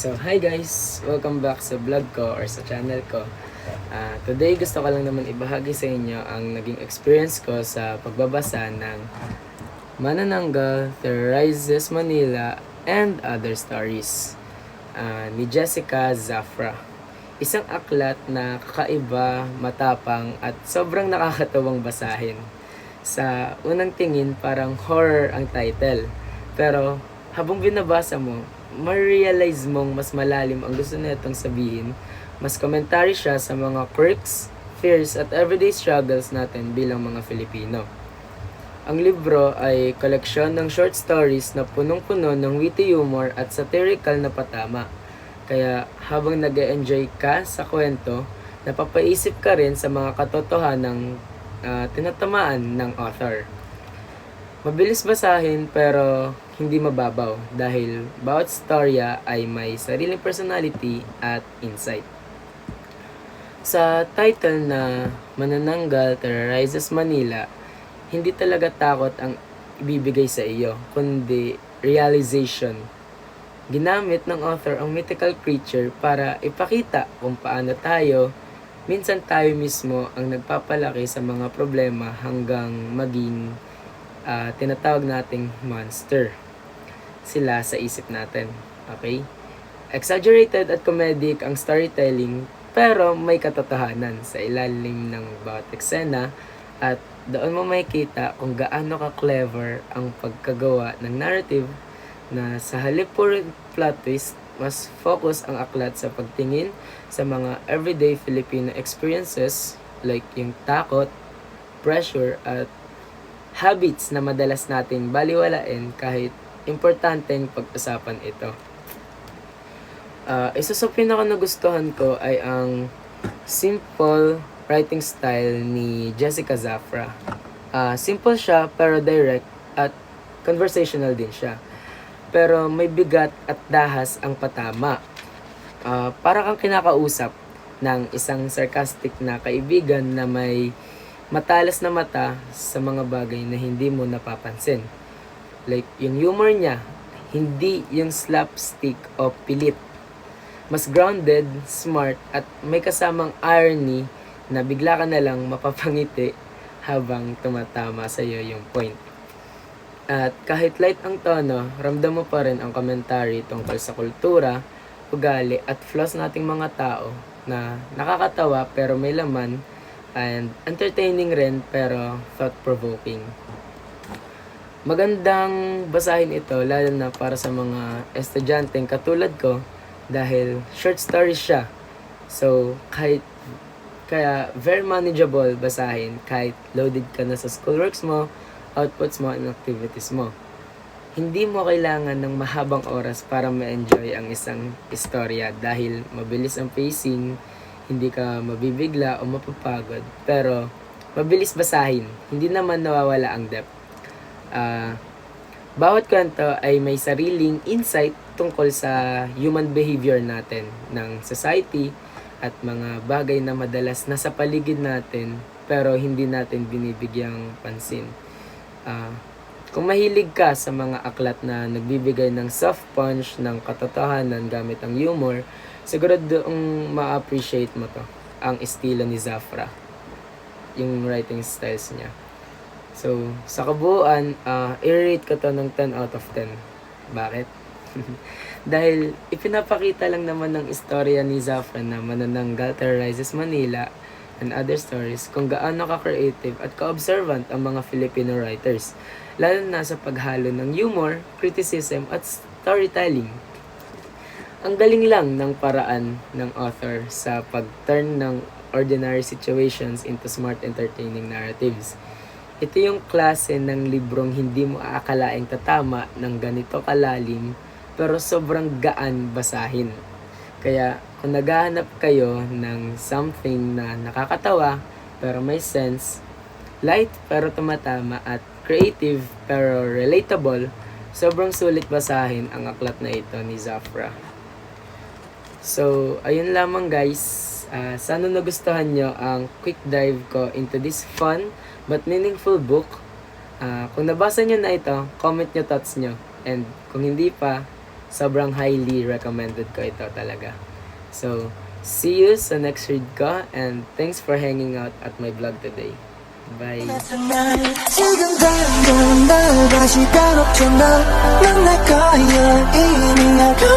So, hi guys! Welcome back sa vlog ko or sa channel ko. Today, gusto ko lang naman ibahagi sa inyo ang naging experience ko sa pagbabasa ng Manananggal, Terrorizes Manila, and Other Stories ni Jessica Zafra. Isang aklat na kakaiba, matapang, at sobrang nakakatawang basahin. Sa unang tingin, parang horror ang title. Pero habang binabasa mo, ma-realize mong mas malalim ang gusto nitong sabihin. Mas commentary siya sa mga quirks, fears at everyday struggles natin bilang mga Filipino. Ang libro ay koleksyon ng short stories na punong-puno ng witty humor at satirical na patama. Kaya habang nag-enjoy ka sa kwento, napapaisip ka rin sa mga katotohanang tinatamaan ng author. Mabilis basahin pero hindi mababaw dahil bawat storya ay may sariling personality at insight. Sa title na Manananggal Terrorizes Manila, hindi talaga takot ang ibibigay sa iyo, kundi realization. Ginamit ng author ang mythical creature para ipakita kung paano minsan tayo mismo ang nagpapalaki sa mga problema hanggang maging tinatawag nating monster sila sa isip natin. Okay? Exaggerated at comedic ang storytelling pero may katotohanan sa ilalim ng bawat eksena at doon mo makikita kung gaano ka-clever ang pagkagawa ng narrative na sa halip puro plot twist, mas focus ang aklat sa pagtingin sa mga everyday Filipino experiences like yung takot, pressure at habits na madalas nating baliwalain kahit importanteng pag-usapan ito. Isa sa pinaka nagustuhan ko ay ang simple writing style ni Jessica Zafra. Simple siya pero direct at conversational din siya. Pero may bigat at dahas ang patama. Para kang kinakausap ng isang sarcastic na kaibigan na may matalas na mata sa mga bagay na hindi mo napapansin. Like, yung humor niya, hindi yung slapstick o pilit. Mas grounded, smart, at may kasamang irony na bigla ka na lang mapapangiti habang tumatama sa iyo yung point. At kahit light ang tono, ramdam mo pa rin ang commentary tungkol sa kultura, ugali, at flaws nating mga tao na nakakatawa pero may laman and entertaining rin pero thought-provoking. Magandang basahin ito lalo na para sa mga estudyanteng katulad ko dahil short stories siya. So, kaya very manageable basahin kahit loaded ka na sa schoolworks mo, outputs mo, and activities mo. Hindi mo kailangan ng mahabang oras para ma-enjoy ang isang istorya dahil mabilis ang pacing, hindi ka mabibigla o mapapagod, pero mabilis basahin, hindi naman nawawala ang depth. Bawat kwento ay may sariling insight tungkol sa human behavior natin, ng society, at mga bagay na madalas nasa paligid natin pero hindi natin binibigyang pansin. Kung mahilig ka sa mga aklat na nagbibigay ng soft punch ng katotohanan gamit ang humor, siguradong ma-appreciate mo to, ang estilo ni Zafra, yung writing styles niya. So, sa kabuuan, i-rate ko to ng 10 out of 10. Bakit? Dahil ipinapakita lang naman ng istorya ni Zafra na Manananggal Terrorizes Manila and Other Stories kung gaano ka-creative at ka-observant ang mga Filipino writers, lalo na sa paghalo ng humor, criticism at storytelling. Ang galing lang ng paraan ng author sa pag-turn ng ordinary situations into smart entertaining narratives. Ito yung klase ng librong hindi mo aakalaing tatama ng ganito kalalim pero sobrang gaan basahin. Kaya kung naghahanap kayo ng something na nakakatawa pero may sense, light pero tumatama at creative pero relatable, sobrang sulit basahin ang aklat na ito ni Zafra. So, ayun lamang guys. Sana nagustuhan nyo ang quick dive ko into this fun but meaningful book. Kung nabasa nyo na ito, comment nyo thoughts nyo. And kung hindi pa, sobrang highly recommended ko ito talaga. So, see you sa next read ko, and thanks for hanging out at my vlog today. Bye! 지금 당장 날 다시 가롭잖아 넌 내 거야 이미 알고